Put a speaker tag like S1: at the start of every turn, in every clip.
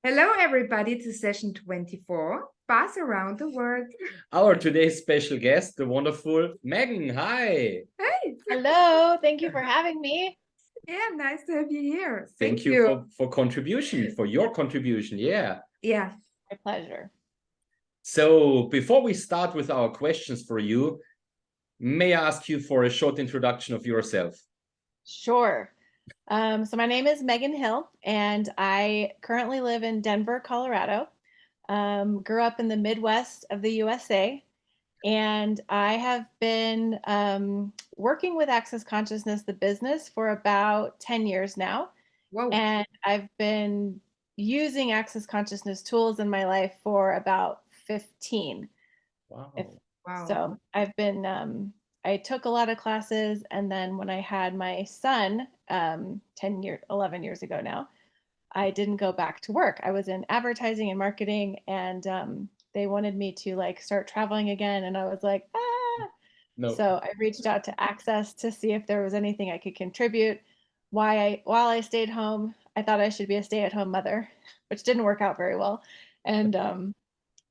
S1: Hello, everybody, to session 24, Bars Around the World.
S2: Our today's special guest, the wonderful Megan. Hi.
S1: Hey.
S3: Hello, thank you for having me.
S1: Yeah, nice to have you here.
S2: Thank you for contribution, for your contribution. Yeah.
S1: Yeah.
S3: My pleasure.
S2: So before we start with our questions for you, may I ask you for a short introduction of yourself?
S3: Sure. So my name is Megan Hill, and I currently live in Denver, Colorado. Grew up in the Midwest of the USA, and I have been working with Access Consciousness, the business, for about 10 years now.
S1: Whoa.
S3: And I've been using Access Consciousness tools in my life for about 15.
S2: Wow.
S1: Wow.
S3: So I've been, I took a lot of classes, and then when I had my son, 11 years ago now, I didn't go back to work. I was in advertising and marketing, and they wanted me to like start traveling again, and I was like, ah.
S2: No.
S3: So I reached out to Access to see if there was anything I could contribute. While I stayed home, I thought I should be a stay-at-home mother, which didn't work out very well. And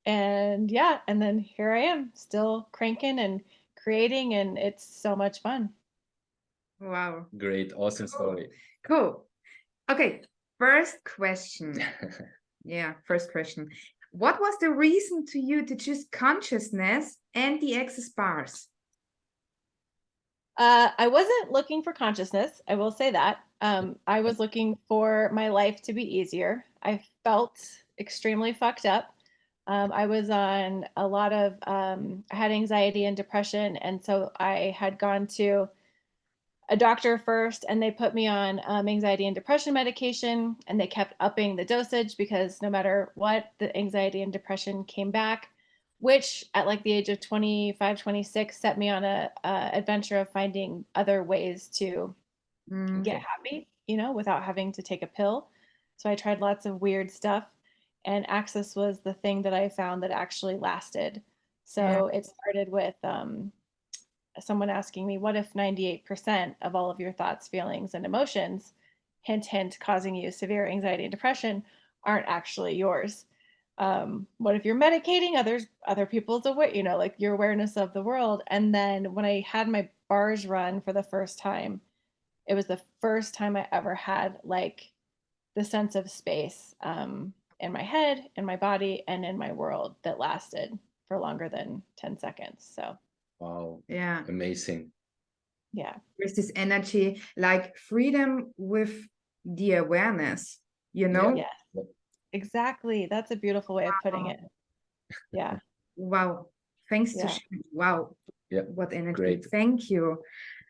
S3: yeah, and then here I am, still cranking and creating, and it's so much fun.
S1: Wow.
S2: Great. Awesome story.
S1: Cool. Okay. First question. First question. What was the reason to you to choose consciousness and the Access bars?
S3: I wasn't looking for consciousness, I will say that. I was looking for my life to be easier. I felt extremely fucked up. I was on a lot of, I had anxiety and depression. And so I had gone to a doctor first, and they put me on anxiety and depression medication, and they kept upping the dosage because no matter what, the anxiety and depression came back, which at like the age of 25, 26 set me on a adventure of finding other ways to get happy, without having to take a pill. So I tried lots of weird stuff, and Access was the thing that I found that actually lasted. So it started with someone asking me, what if 98% of all of your thoughts, feelings, and emotions, hint, hint, causing you severe anxiety and depression, aren't actually yours? What if you're medicating other people's like your awareness of the world? And then when I had my bars run for the first time, it was the first time I ever had like the sense of space in my head, in my body, and in my world that lasted for longer than 10 seconds. So
S2: wow.
S1: Yeah.
S2: Amazing.
S3: Yeah.
S1: There's this energy, like freedom with the awareness,
S3: Yeah. Exactly. That's a beautiful way of putting it. Yeah.
S1: Wow. Thanks to sharing. Wow.
S2: Yeah.
S1: What energy.
S2: Great.
S1: Thank you.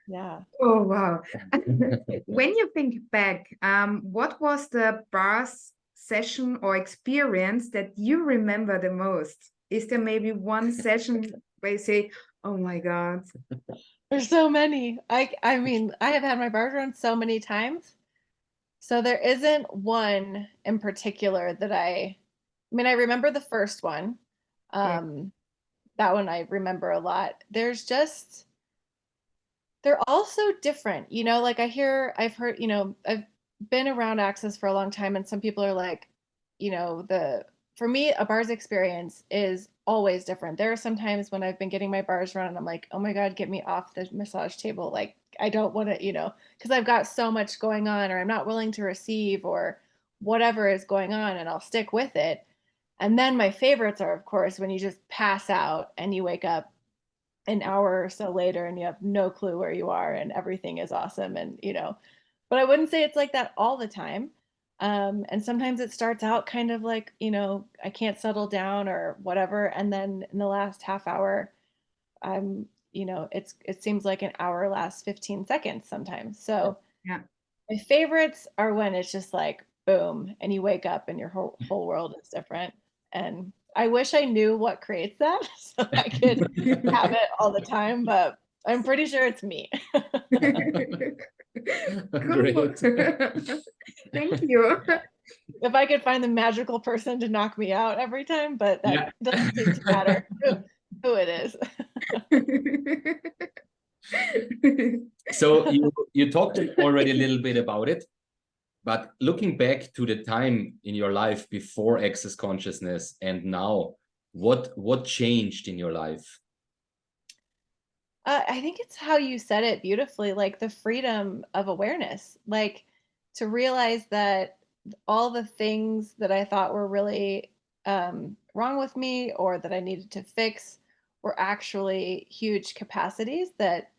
S3: Yeah.
S1: Oh, wow. When you think back, what was the bars session or experience that you remember the most? Is there maybe one session where you say, oh my God?
S3: There's so many. I mean, I have had my bars run so many times. So there isn't one in particular that I remember the first one. That one I remember a lot. They're all so different, like I've heard, I've been around Access for a long time, and some people are like, for me, a bars experience is always different. There are some times when I've been getting my bars run and I'm like, oh my God, get me off the massage table. Like, I don't want to, because I've got so much going on, or I'm not willing to receive, or whatever is going on, and I'll stick with it. And then my favorites are, of course, when you just pass out and you wake up an hour or so later and you have no clue where you are and everything is awesome. And, but I wouldn't say it's like that all the time. And sometimes it starts out kind of like, I can't settle down or whatever. And then in the last half hour, I'm, it seems like an hour lasts 15 seconds sometimes. So
S1: yeah,
S3: my favorites are when it's just like, boom, and you wake up and your whole world is different. And I wish I knew what creates that so I could have it all the time, but I'm pretty sure it's me.
S2: Great.
S1: Thank you.
S3: If I could find the magical person to knock me out every time, but that doesn't seem to matter who it is.
S2: So you talked already a little bit about it, But looking back to the time in your life before access consciousness and now, what changed in your life?
S3: I think it's how you said it beautifully, like the freedom of awareness, like to realize that all the things that I thought were really wrong with me or that I needed to fix were actually huge capacities that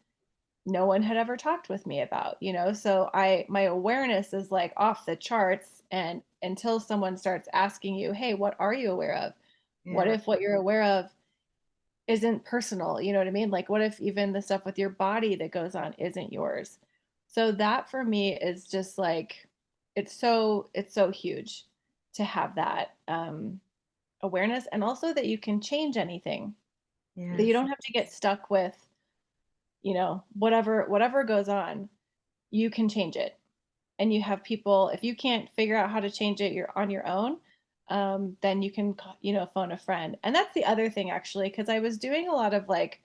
S3: no one had ever talked with me about, you know? So my awareness is like off the charts. And until someone starts asking you, hey, what are you aware of? What
S1: Yeah.
S3: if what you're aware of isn't personal? You know what I mean? Like, what if even the stuff with your body that goes on isn't yours? So that for me is just like, it's so huge to have that awareness, and also that you can change anything, that you
S1: Yes.
S3: don't have to get stuck with, you know, whatever goes on, you can change it. And you have people, if you can't figure out how to change it, you're on your own, then you can, you know, phone a friend. And that's the other thing, actually, because I was doing a lot of like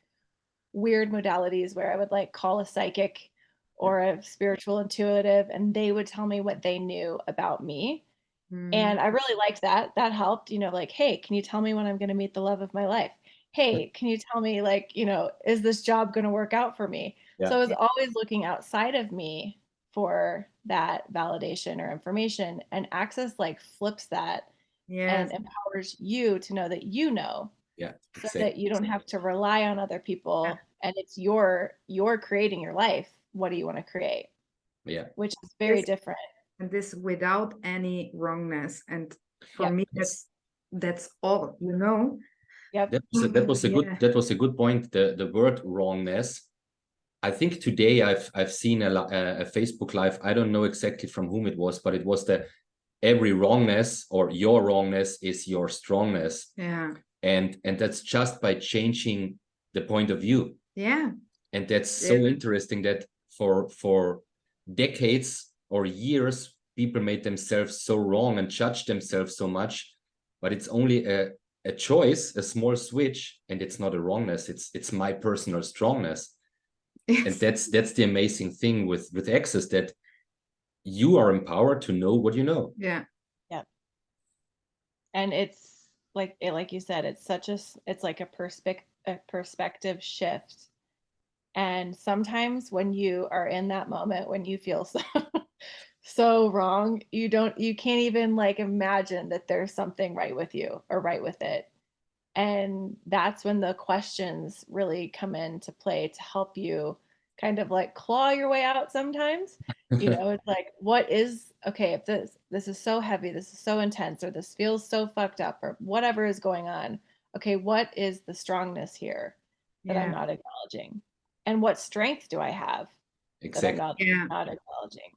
S3: weird modalities where I would like call a psychic or a spiritual intuitive, and they would tell me what they knew about me.
S1: Mm.
S3: And I really liked that. That helped, you know, like, hey, can you tell me when I'm going to meet the love of my life? Hey, can you tell me, like, you know, is this job going to work out for me? So
S2: Yeah.
S3: I was always looking outside of me for that validation or information. And Access like flips that
S1: Yes.
S3: and empowers you to know,
S2: Yeah,
S3: so
S2: exactly.
S3: that you don't have to rely on other people, and it's you're creating your life. What do you want to create?
S2: Yeah.
S3: Which is very
S1: Yes.
S3: different.
S1: And this without any wrongness. And for
S3: Yep.
S1: me, that's all, you know.
S3: Yep.
S2: That was a
S1: Yeah.
S2: good point. The word wrongness. I think today I've seen a Facebook live. I don't know exactly from whom it was, but it was the every wrongness or your wrongness is your strongness.
S1: Yeah.
S2: And that's just by changing the point of view.
S1: Yeah.
S2: And that's so interesting that for decades or years, people made themselves so wrong and judged themselves so much. But it's only a choice, a small switch, and it's not a wrongness. It's my personal strongness.
S1: Yes.
S2: And that's the amazing thing with Access, that you are empowered to know what you know.
S1: Yeah.
S3: Yep. And it's like you said, it's it's like a perspective shift. And sometimes when you are in that moment, when you feel so wrong, you can't even like imagine that there's something right with you or right with it. And that's when the questions really come into play to help you kind of like claw your way out sometimes. You know, it's like, what is, okay, if this is so heavy, this is so intense, or this feels so fucked up, or whatever is going on. Okay, what is the strongness here that I'm
S1: Yeah.
S3: not acknowledging? And what strength do I have that I'm
S2: Exactly.
S3: not acknowledging?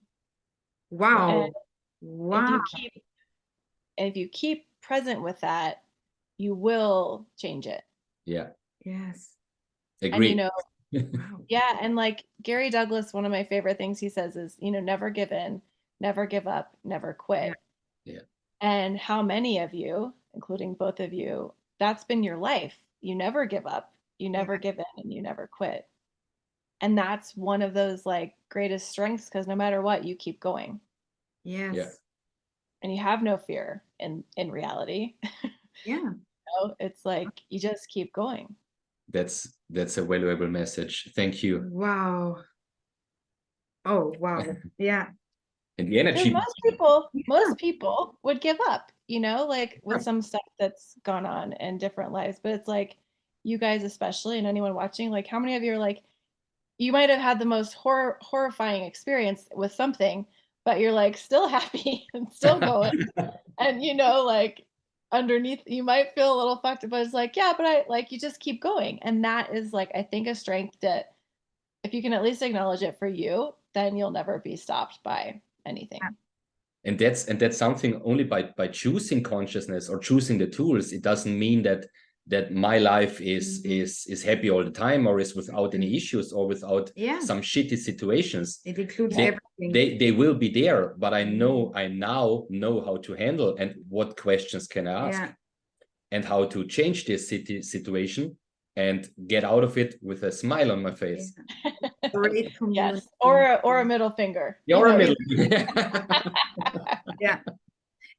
S1: Wow.
S3: And if
S1: Wow.
S3: you keep and if you keep present with that, you will change it.
S2: Yeah.
S1: Yes.
S3: And you
S2: Agree.
S3: know,
S1: Wow.
S3: yeah, and like Gary Douglas, one of my favorite things he says is, you know, never give in, never give up, never quit.
S2: Yeah.
S3: And how many of you, including both of you, that's been your life. You never give up, you never
S1: Yeah.
S3: give in, and you never quit. And that's one of those like greatest strengths, because no matter what, you keep going
S1: Yes.
S2: Yeah.
S3: and you have no fear in reality.
S1: Yeah.
S3: So it's like you just keep going.
S2: That's a valuable message. Thank you.
S1: Wow. Oh, wow. Yeah.
S2: And the
S3: Because
S2: energy.
S3: most people would give up, you know, like with some stuff that's gone on in different lives. But it's like you guys, especially, and anyone watching, like how many of you are like, you might have had the most horrifying experience with something, but you're like still happy and still going. And you know, like underneath, you might feel a little fucked up, but it's like, yeah, but I like you just keep going. And that is like, I think, a strength that if you can at least acknowledge it for you, then you'll never be stopped by anything.
S2: And that's something only by choosing consciousness or choosing the tools. It doesn't mean that my life is happy all the time or is without any issues or without some shitty situations.
S1: It includes
S2: they,
S1: everything.
S2: they will be there, but I now know how to handle and what questions can I ask and how to change this situation. and get out of it with a smile on my face.
S1: Yeah. Great community.
S3: Yes, or a middle finger.
S2: Yeah,
S3: You
S2: or a
S3: know,
S2: middle.
S1: Yeah.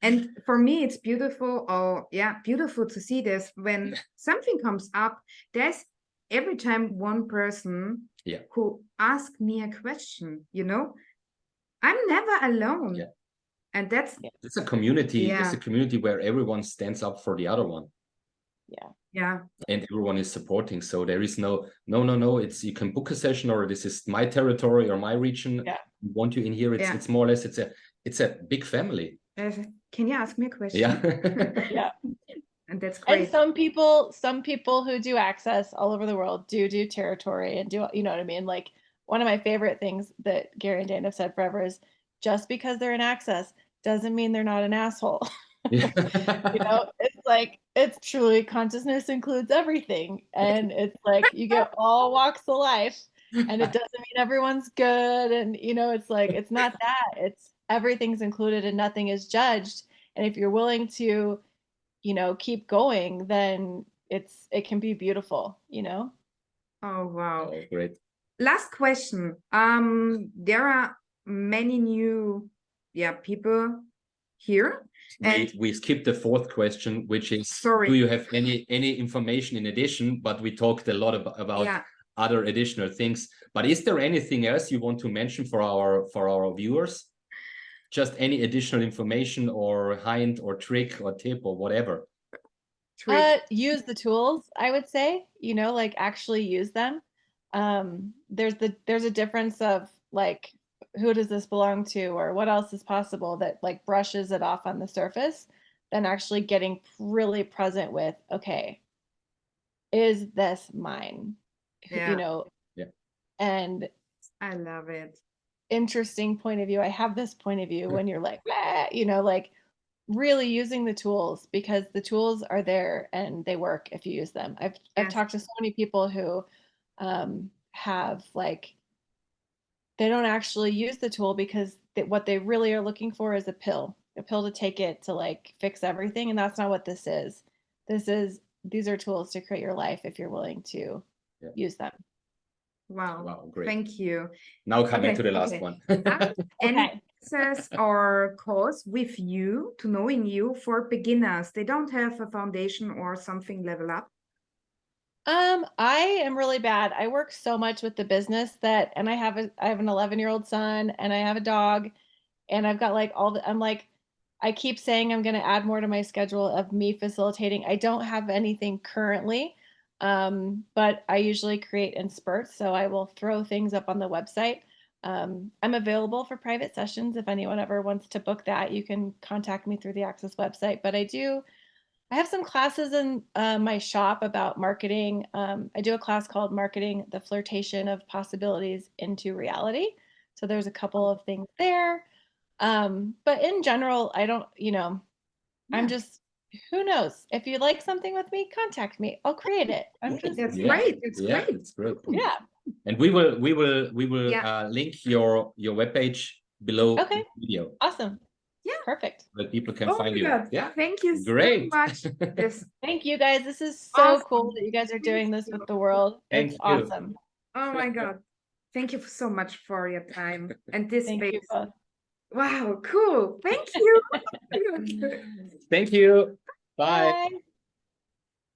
S1: And for me, it's beautiful. Oh, yeah, beautiful to see this. When something comes up, there's every time one person
S2: Yeah.
S1: who asks me a question, you know, I'm never alone.
S2: Yeah.
S1: And that's,
S2: It's a community.
S1: Yeah.
S2: It's a community where everyone stands up for the other one.
S1: yeah,
S2: And everyone is supporting. So there is no, it's, you can book a session, or this is my territory or my region.
S3: Yeah.
S2: We want you in here. It's
S1: Yeah.
S2: it's more or less, it's a big family.
S1: can you ask me a question?
S2: Yeah.
S3: Yeah.
S1: And that's great.
S3: And some people who do access all over the world do territory and do, you know what I mean? Like, one of my favorite things that Gary and Dane have said forever is, just because they're in access doesn't mean they're not an asshole.
S2: Yeah.
S3: You know, it's like, it's truly, consciousness includes everything. And it's like, you get all walks of life, and it doesn't mean everyone's good. And, you know, it's like, it's not that, it's everything's included and nothing is judged. And if you're willing to, you know, keep going, then it can be beautiful, you know?
S1: Oh, wow.
S2: Oh, great.
S1: Last question. There are many new, people here. And
S2: We skipped the fourth question, which is,
S1: Sorry.
S2: do you have any information in addition? But we talked a lot about
S1: yeah,
S2: other additional things. But is there anything else you want to mention for our viewers? Just any additional information or hint or trick or tip or whatever?
S3: Use the tools, I would say, you know, like, actually use them. There's a difference of, like, who does this belong to, or what else is possible, that, like, brushes it off on the surface, than actually getting really present with, okay, is this mine?
S1: Yeah.
S3: You know?
S2: Yeah.
S3: And
S1: I love it.
S3: interesting point of view. I have this point of view when you're like, you know, like, really using the tools, because the tools are there and they work if you use them. I've
S1: Yes.
S3: talked to so many people who have, like, they don't actually use the tool, because what they really are looking for is a pill to take it to, like, fix everything. And that's not what this is. These are tools to create your life if you're willing to use them.
S1: Wow.
S2: Wow, great.
S1: Thank you.
S2: Now coming
S1: Okay,
S2: to the last
S1: okay.
S2: one.
S1: Any access or course with you to knowing you for beginners? They don't have a foundation or something level up.
S3: I am really bad. I work so much with the business that, and I have an 11-year-old son, and I have a dog, and I've got, like, I'm like, I keep saying I'm going to add more to my schedule of me facilitating. I don't have anything currently, but I usually create in spurts, so I will throw things up on the website. I'm available for private sessions. If anyone ever wants to book that, you can contact me through the Access website. But I have some classes in my shop about marketing. I do a class called Marketing the Flirtation of Possibilities into Reality. So there's a couple of things there. But in general, I don't, you know, I'm just, who knows? If you like something with me, contact me. I'll create it.
S1: That's great. It's great.
S2: It's great.
S3: Yeah.
S2: And we will link your webpage below
S3: Okay.
S2: the video.
S3: Awesome.
S1: Yeah.
S3: Perfect.
S2: That people can
S1: Oh
S2: find
S1: my
S2: you.
S1: God.
S2: Yeah.
S1: Thank you
S2: Great.
S1: so much. This,
S3: Thank you, guys. This is so
S1: Awesome.
S3: cool that you guys are doing this with the world.
S2: Thank
S3: It's
S2: you.
S3: awesome.
S1: oh my God. Thank you so much for your time and this
S3: Thank you
S1: space.
S3: both.
S1: Wow, cool. Thank you.
S2: Thank you. Bye.
S3: Bye.